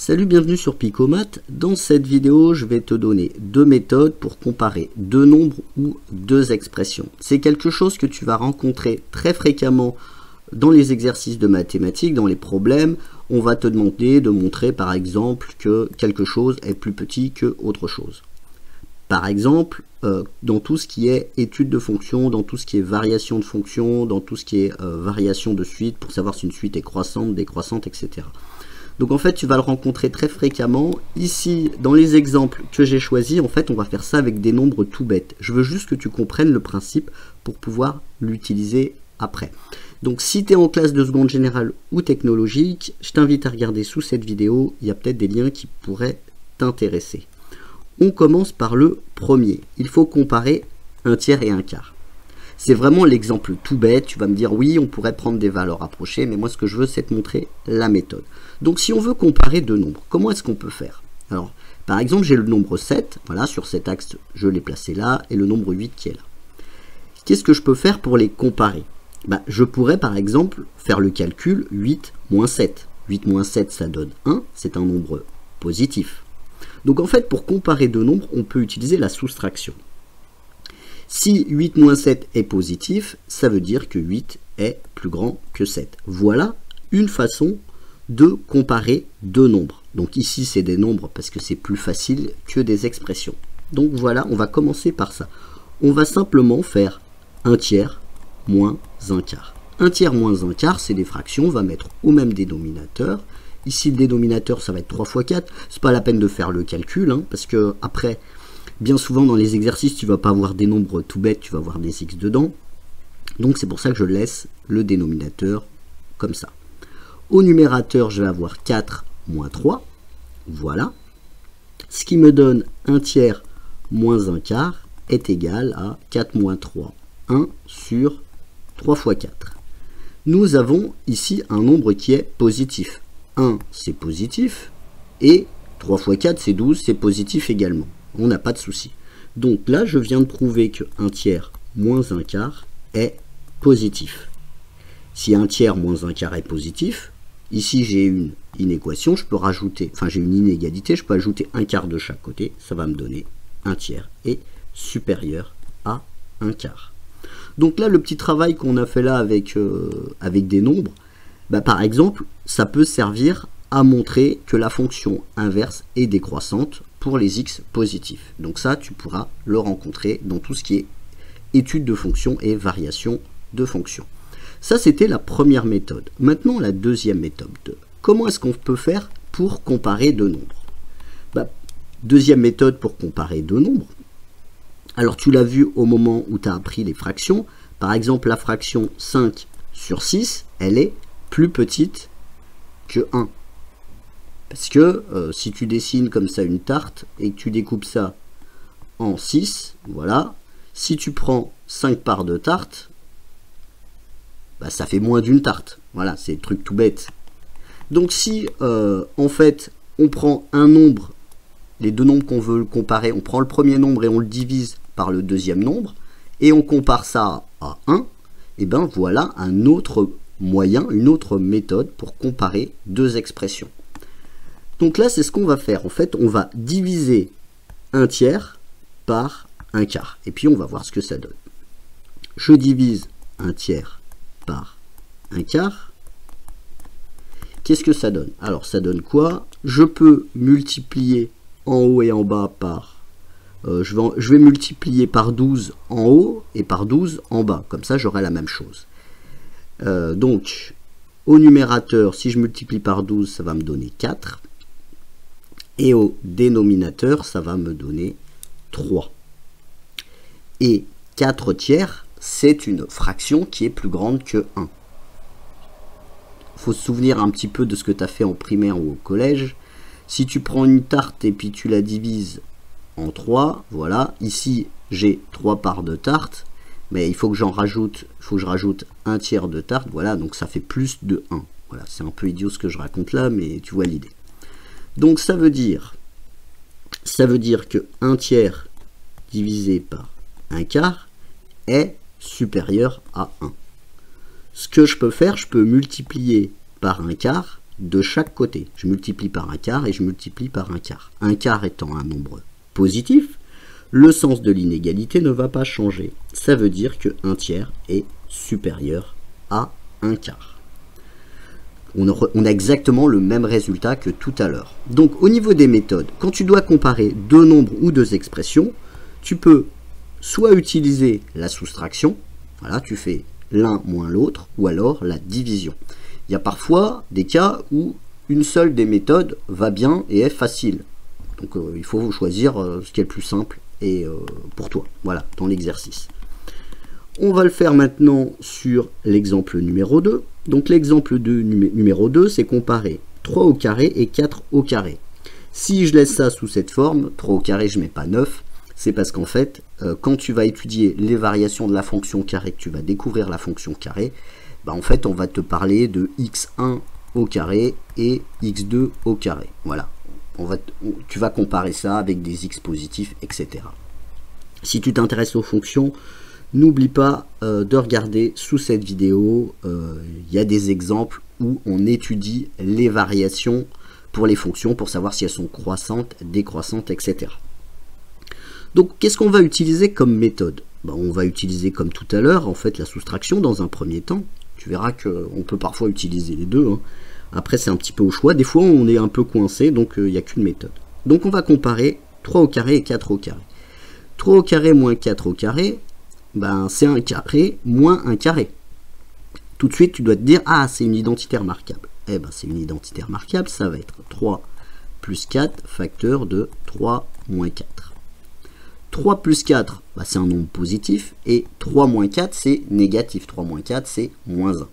Salut, bienvenue sur Picomath. Dans cette vidéo, je vais te donner deux méthodes pour comparer deux nombres ou deux expressions. C'est quelque chose que tu vas rencontrer très fréquemment dans les exercices de mathématiques, dans les problèmes. On va te demander de montrer par exemple que quelque chose est plus petit que autre chose. Par exemple, dans tout ce qui est étude de fonction, dans tout ce qui est variation de fonction, dans tout ce qui est variation de suite, pour savoir si une suite est croissante, décroissante, etc. Donc en fait, tu vas le rencontrer très fréquemment. Ici, dans les exemples que j'ai choisis, en fait, on va faire ça avec des nombres tout bêtes. Je veux juste que tu comprennes le principe pour pouvoir l'utiliser après. Donc si tu es en classe de seconde générale ou technologique, je t'invite à regarder sous cette vidéo. Il y a peut-être des liens qui pourraient t'intéresser. On commence par le premier. Il faut comparer un tiers et un quart. C'est vraiment l'exemple tout bête. Tu vas me dire, oui, on pourrait prendre des valeurs rapprochées, mais moi, ce que je veux, c'est te montrer la méthode. Donc, si on veut comparer deux nombres, comment est-ce qu'on peut faire? Alors, par exemple, j'ai le nombre 7. Voilà, sur cet axe, je l'ai placé là, et le nombre 8 qui est là. Qu'est-ce que je peux faire pour les comparer? Je pourrais, par exemple, faire le calcul 8 moins 7. 8 moins 7, ça donne 1. C'est un nombre positif. Donc, en fait, pour comparer deux nombres, on peut utiliser la soustraction. Si 8 moins 7 est positif, ça veut dire que 8 est plus grand que 7. Voilà une façon de comparer deux nombres. Donc ici, c'est des nombres parce que c'est plus facile que des expressions. Donc voilà, on va commencer par ça. On va simplement faire un tiers moins un quart. Un tiers moins un quart, c'est des fractions. On va mettre au même dénominateur. Ici, le dénominateur, ça va être 3 fois 4. C'est pas la peine de faire le calcul, parce que après... Bien souvent, dans les exercices, tu ne vas pas avoir des nombres tout bêtes, tu vas avoir des x dedans. Donc, c'est pour ça que je laisse le dénominateur comme ça. Au numérateur, je vais avoir 4 moins 3. Voilà. Ce qui me donne un tiers moins un quart est égal à 4 moins 3. 1 sur 3 fois 4. Nous avons ici un nombre qui est positif. 1, c'est positif. Et 3 fois 4, c'est 12, c'est positif également. On n'a pas de souci. Donc là, je viens de prouver que 1 tiers moins un quart est positif. Si 1 tiers moins un quart est positif, ici j'ai une inéquation, je peux rajouter, j'ai une inégalité, je peux ajouter un quart de chaque côté, ça va me donner 1 tiers est supérieur à 1 quart. Donc là, le petit travail qu'on a fait là avec des nombres, par exemple, ça peut servir à montrer que la fonction inverse est décroissante pour les x positifs. Donc ça, tu pourras le rencontrer dans tout ce qui est étude de fonction et variation de fonction. Ça, c'était la première méthode. Maintenant, la deuxième méthode. Comment est-ce qu'on peut faire pour comparer deux nombres? Deuxième méthode pour comparer deux nombres. Alors, tu l'as vu au moment où tu as appris les fractions. Par exemple, la fraction 5 sur 6, elle est plus petite que 1. Parce que si tu dessines comme ça une tarte et que tu découpes ça en 6, voilà, si tu prends 5 parts de tarte, ça fait moins d'une tarte. Voilà, c'est le truc tout bête. Donc si en fait on prend un nombre, les deux nombres qu'on veut comparer, on prend le premier nombre et on le divise par le deuxième nombre, et on compare ça à 1, et bien voilà un autre moyen, une autre méthode pour comparer deux expressions. Donc là, c'est ce qu'on va faire. En fait, on va diviser un tiers par un quart. Et puis, on va voir ce que ça donne. Je divise un tiers par un quart. Qu'est-ce que ça donne? Alors, ça donne quoi? Je peux multiplier en haut et en bas par... je vais multiplier par 12 en haut et par 12 en bas. Comme ça, j'aurai la même chose. Donc, au numérateur, si je multiplie par 12, ça va me donner 4. Et au dénominateur, ça va me donner 3. Et 4 tiers, c'est une fraction qui est plus grande que 1. Il faut se souvenir un petit peu de ce que tu as fait en primaire ou au collège. Si tu prends une tarte et puis tu la divises en 3, voilà. Ici, j'ai 3 parts de tarte. Mais il faut que j'en rajoute, que je rajoute un tiers de tarte. Voilà, donc ça fait plus de 1. Voilà, c'est un peu idiot ce que je raconte là, mais tu vois l'idée. Donc ça veut dire que 1 tiers divisé par 1 quart est supérieur à 1. Ce que je peux faire, je peux multiplier par 1 quart de chaque côté. Je multiplie par un quart et je multiplie par un quart. Un quart étant un nombre positif, le sens de l'inégalité ne va pas changer. Ça veut dire que 1/3 est supérieur à un quart. On a exactement le même résultat que tout à l'heure. Donc au niveau des méthodes, quand tu dois comparer deux nombres ou deux expressions, tu peux soit utiliser la soustraction, voilà, tu fais l'un moins l'autre, ou alors la division. Il y a parfois des cas où une seule des méthodes va bien et est facile. Donc il faut choisir ce qui est le plus simple et pour toi, voilà, dans l'exercice. On va le faire maintenant sur l'exemple numéro 2. Donc l'exemple numéro 2, c'est comparer 3 au carré et 4 au carré. Si je laisse ça sous cette forme, 3 au carré, je ne mets pas 9, c'est parce qu'en fait, quand tu vas étudier les variations de la fonction carré, que tu vas découvrir la fonction carré, bah en fait, on va te parler de x1 au carré et x2 au carré. Voilà. Tu vas comparer ça avec des x positifs, etc. Si tu t'intéresses aux fonctions, n'oublie pas de regarder sous cette vidéo, il y a des exemples où on étudie les variations pour les fonctions pour savoir si elles sont croissantes, décroissantes, etc. Donc qu'est-ce qu'on va utiliser comme méthode? Ben, on va utiliser comme tout à l'heure en fait la soustraction dans un premier temps. Tu verras qu'on peut parfois utiliser les deux. Hein. Après c'est un petit peu au choix. Des fois on est un peu coincé, donc il n'y a qu'une méthode. Donc on va comparer 3 au carré et 4 au carré. 3 au carré moins 4 au carré, ben, c'est un carré moins un carré. Tout de suite, tu dois te dire, ah, c'est une identité remarquable. Eh ben, c'est une identité remarquable, ça va être 3 plus 4, facteur de 3 moins 4. 3 plus 4, ben, c'est un nombre positif, et 3 moins 4, c'est négatif. 3 moins 4, c'est moins 1.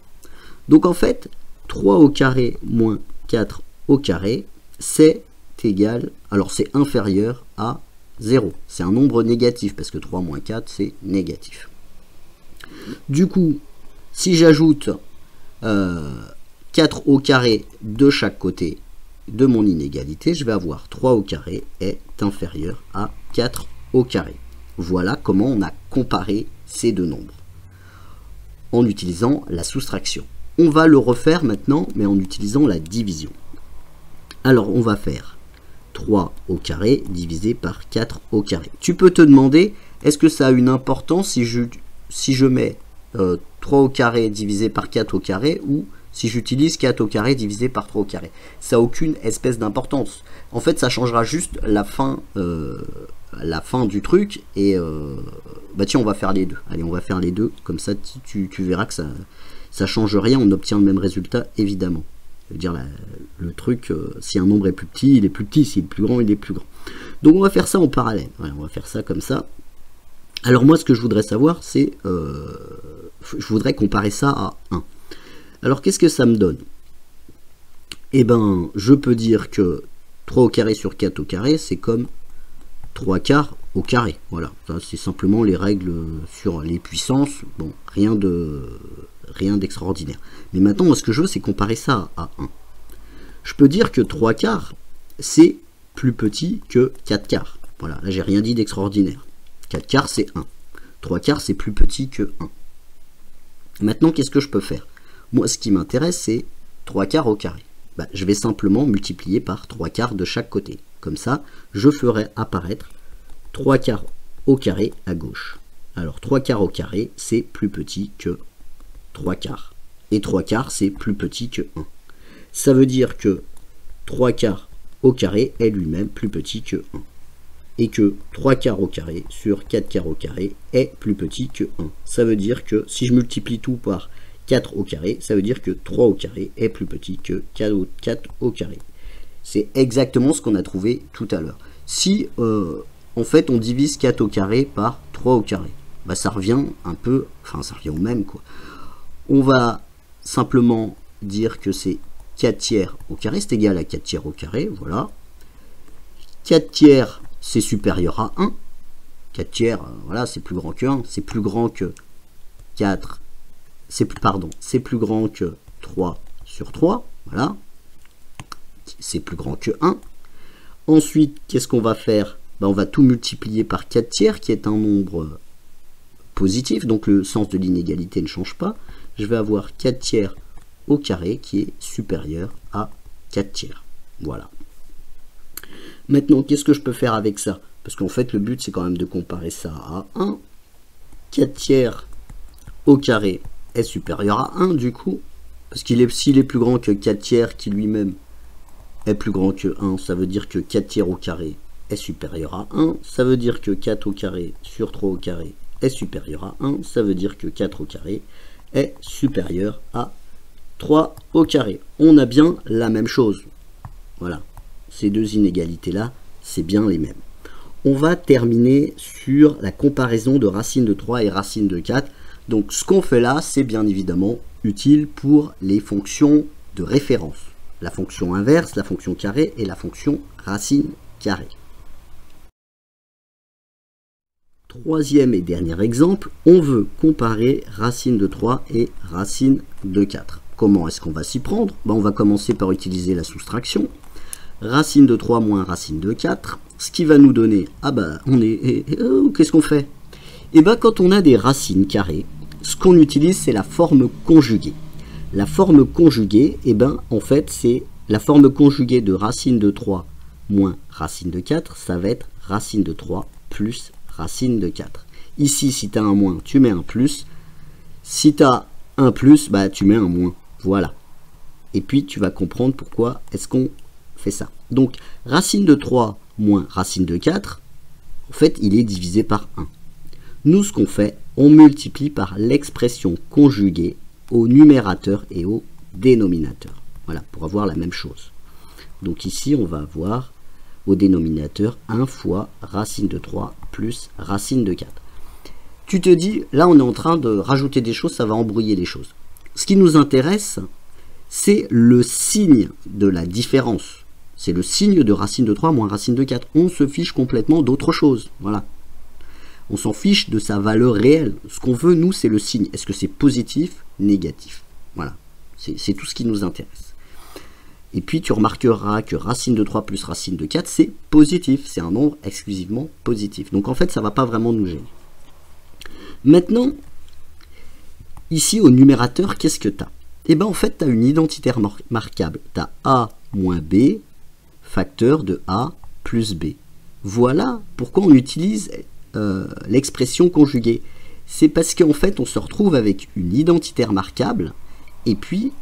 Donc, en fait, 3 au carré moins 4 au carré, c'est égal, alors c'est inférieur à 0. C'est un nombre négatif parce que 3 moins 4 c'est négatif. Du coup, si j'ajoute 4 au carré de chaque côté de mon inégalité, je vais avoir 3 au carré est inférieur à 4 au carré. Voilà comment on a comparé ces deux nombres en utilisant la soustraction. On va le refaire maintenant, mais en utilisant la division. Alors, on va faire 3 au carré divisé par 4 au carré. Tu peux te demander, est-ce que ça a une importance si je mets 3 au carré divisé par 4 au carré ou si j'utilise 4 au carré divisé par 3 au carré? Ça n'a aucune espèce d'importance. En fait, ça changera juste la fin du truc et bah tiens, on va faire les deux. Allez, on va faire les deux, comme ça tu verras que ça change rien, on obtient le même résultat évidemment. Ça veut dire le truc, si un nombre est plus petit, il est plus petit, s'il est plus grand, il est plus grand. Donc on va faire ça en parallèle. Ouais, on va faire ça comme ça. Alors moi, ce que je voudrais savoir, c'est... je voudrais comparer ça à 1. Alors qu'est-ce que ça me donne? Eh ben, je peux dire que 3 au carré sur 4 au carré, c'est comme 3 quarts au carré. Voilà, c'est simplement les règles sur les puissances. Bon, rien d'extraordinaire. Mais maintenant, moi, ce que je veux, c'est comparer ça à 1. Je peux dire que 3 quarts, c'est plus petit que 4 quarts. Voilà, là, j'ai rien dit d'extraordinaire. 4 quarts, c'est 1. 3 quarts, c'est plus petit que 1. Maintenant, qu'est-ce que je peux faire? Moi, ce qui m'intéresse, c'est 3 quarts au carré. Bah, je vais simplement multiplier par 3 quarts de chaque côté. Comme ça, je ferai apparaître 3 quarts au carré à gauche. Alors, 3 quarts au carré, c'est plus petit que 3 quarts. Et 3 quarts, c'est plus petit que 1. Ça veut dire que 3 quarts au carré est lui-même plus petit que 1. Et que 3 quarts au carré sur 4 quarts au carré est plus petit que 1. Ça veut dire que si je multiplie tout par 4 au carré, ça veut dire que 3 au carré est plus petit que 4 au carré. C'est exactement ce qu'on a trouvé tout à l'heure. Si en fait on divise 4 au carré par 3 au carré, bah, ça revient un peu, enfin ça revient au même quoi. On va simplement dire que c'est 4 tiers au carré, c'est égal à 4 tiers au carré, voilà. 4 tiers, c'est supérieur à 1. 4 tiers, voilà, c'est plus grand que 1. C'est plus grand que 4, c'est plus grand que 3 sur 3, voilà. C'est plus grand que 1. Ensuite, qu'est-ce qu'on va faire? Ben, on va tout multiplier par 4 tiers, qui est un nombre positif, donc le sens de l'inégalité ne change pas. Je vais avoir 4 tiers au carré qui est supérieur à 4 tiers. Voilà. Maintenant, qu'est-ce que je peux faire avec ça? Parce qu'en fait, le but, c'est quand même de comparer ça à 1. 4 tiers au carré est supérieur à 1, du coup. Parce qu'il est, s'il est plus grand que 4 tiers, qui lui-même est plus grand que 1, ça veut dire que 4 tiers au carré est supérieur à 1. Ça veut dire que 4 au carré sur 3 au carré est supérieur à 1. Ça veut dire que 4 au carré est supérieur à 3 au carré. On a bien la même chose. Voilà. Ces deux inégalités-là, c'est bien les mêmes. On va terminer sur la comparaison de racine de 3 et racine de 4. Donc ce qu'on fait là, c'est bien évidemment utile pour les fonctions de référence. La fonction inverse, la fonction carré et la fonction racine carrée. Troisième et dernier exemple, on veut comparer racine de 3 et racine de 4. Comment est-ce qu'on va s'y prendre? On va commencer par utiliser la soustraction. Racine de 3 moins racine de 4, ce qui va nous donner, qu'est-ce qu'on fait? Quand on a des racines carrées, ce qu'on utilise, c'est la forme conjuguée. La forme conjuguée, en fait, c'est la forme conjuguée de racine de 3 moins racine de 4, ça va être racine de 3 plus racine de 4. Ici, si tu as un moins, tu mets un plus. Si tu as un plus, tu mets un moins. Voilà. Et puis, tu vas comprendre pourquoi est-ce qu'on fait ça. Donc, racine de 3 moins racine de 4, en fait, il est divisé par 1. Nous, ce qu'on fait, on multiplie par l'expression conjuguée au numérateur et au dénominateur. Voilà, pour avoir la même chose. Donc ici, on va avoir au dénominateur 1 fois racine de 3 plus racine de 4. Tu te dis, là, on est en train de rajouter des choses, ça va embrouiller les choses. Ce qui nous intéresse, c'est le signe de la différence. C'est le signe de racine de 3 moins racine de 4. On se fiche complètement d'autre chose. Voilà. On s'en fiche de sa valeur réelle. Ce qu'on veut, nous, c'est le signe. Est-ce que c'est positif, négatif? Voilà. C'est tout ce qui nous intéresse. Et puis, tu remarqueras que racine de 3 plus racine de 4, c'est positif. C'est un nombre exclusivement positif. Donc, en fait, ça ne va pas vraiment nous gêner. Maintenant, ici, au numérateur, qu'est-ce que tu as? En fait, tu as une identité remarquable. Tu as A moins B, facteur de A plus B. Voilà pourquoi on utilise l'expression conjuguée. C'est parce qu'en fait, on se retrouve avec une identité remarquable, et puis,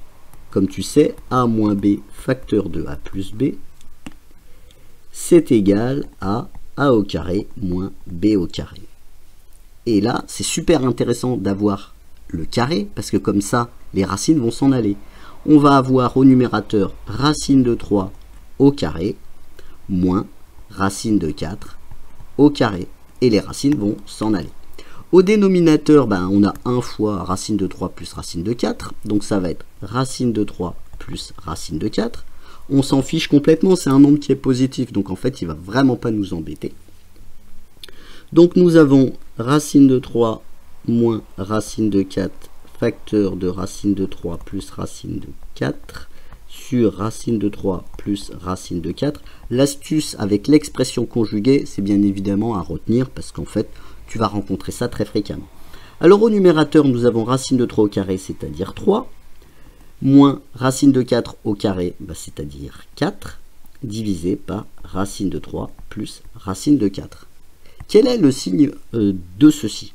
comme tu sais, A moins B facteur de A plus B, c'est égal à A au carré moins B au carré. Et là, c'est super intéressant d'avoir le carré, parce que comme ça, les racines vont s'en aller. On va avoir au numérateur racine de 3 au carré, moins racine de 4 au carré. Et les racines vont s'en aller. Au dénominateur, on a 1 fois racine de 3 plus racine de 4. Donc ça va être racine de 3 plus racine de 4. On s'en fiche complètement, c'est un nombre qui est positif. Donc en fait, il ne va vraiment pas nous embêter. Donc nous avons racine de 3 moins racine de 4 facteur de racine de 3 plus racine de 4 sur racine de 3 plus racine de 4. L'astuce avec l'expression conjuguée, c'est bien évidemment à retenir parce qu'en fait, tu vas rencontrer ça très fréquemment. Alors au numérateur, nous avons racine de 3 au carré, c'est-à-dire 3, moins racine de 4 au carré, c'est-à-dire 4, divisé par racine de 3 plus racine de 4. Quel est le signe de ceci?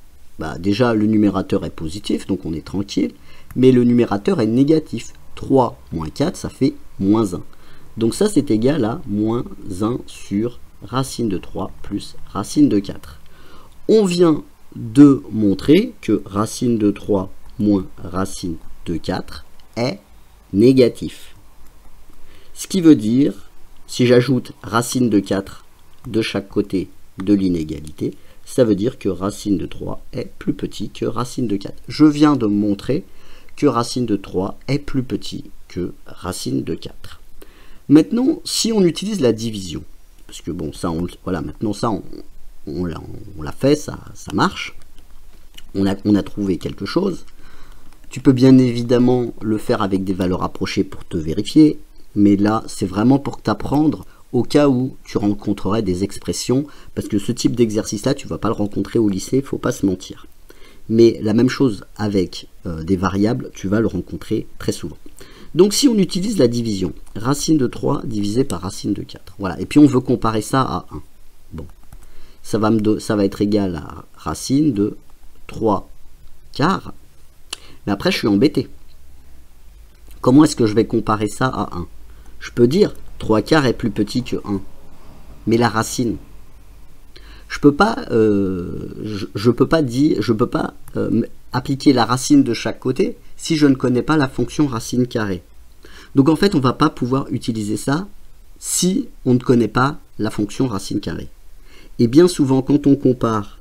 Déjà, le numérateur est positif, donc on est tranquille, mais le numérateur est négatif. 3 moins 4, ça fait moins 1. Donc ça, c'est égal à moins 1 sur racine de 3 plus racine de 4. On vient de montrer que racine de 3 moins racine de 4 est négatif. Ce qui veut dire, si j'ajoute racine de 4 de chaque côté de l'inégalité, ça veut dire que racine de 3 est plus petit que racine de 4. Je viens de montrer que racine de 3 est plus petit que racine de 4. Maintenant, si on utilise la division, parce que bon, ça, maintenant ça, on l'a fait, ça marche, on a trouvé quelque chose. Tu peux bien évidemment le faire avec des valeurs approchées pour te vérifier, mais là, c'est vraiment pour t'apprendre au cas où tu rencontrerais des expressions, parce que ce type d'exercice-là, tu ne vas pas le rencontrer au lycée, il ne faut pas se mentir. Mais la même chose avec des variables, tu vas le rencontrer très souvent. Donc si on utilise la division, racine de 3 divisé par racine de 4. Voilà. Et puis on veut comparer ça à 1. Bon. Ça va être égal à racine de 3 quarts. Mais après, je suis embêté. Comment est-ce que je vais comparer ça à 1? Je peux dire 3 quarts est plus petit que 1. Mais la racine, je peux pas appliquer la racine de chaque côté si je ne connais pas la fonction racine carrée. Donc en fait, on ne va pas pouvoir utiliser ça si on ne connaît pas la fonction racine carrée. Et bien souvent, quand on compare,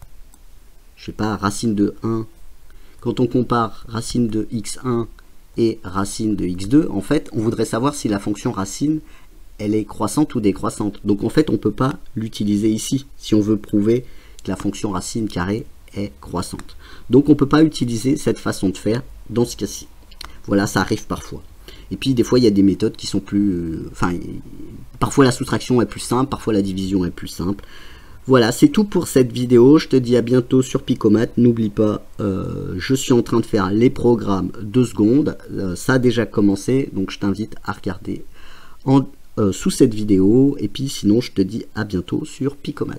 je sais pas, racine de 1, quand on compare racine de x1 et racine de x2, en fait, on voudrait savoir si la fonction racine, elle est croissante ou décroissante. Donc en fait, on ne peut pas l'utiliser ici, si on veut prouver que la fonction racine carrée est croissante. Donc on ne peut pas utiliser cette façon de faire dans ce cas-ci. Voilà, ça arrive parfois. Et puis des fois, il y a des méthodes qui sont plus... parfois la soustraction est plus simple, parfois la division est plus simple. Voilà, c'est tout pour cette vidéo. Je te dis à bientôt sur Picomat. N'oublie pas, je suis en train de faire les programmes 2 secondes. Ça a déjà commencé, donc je t'invite à regarder sous cette vidéo. Et puis sinon, je te dis à bientôt sur Picomat.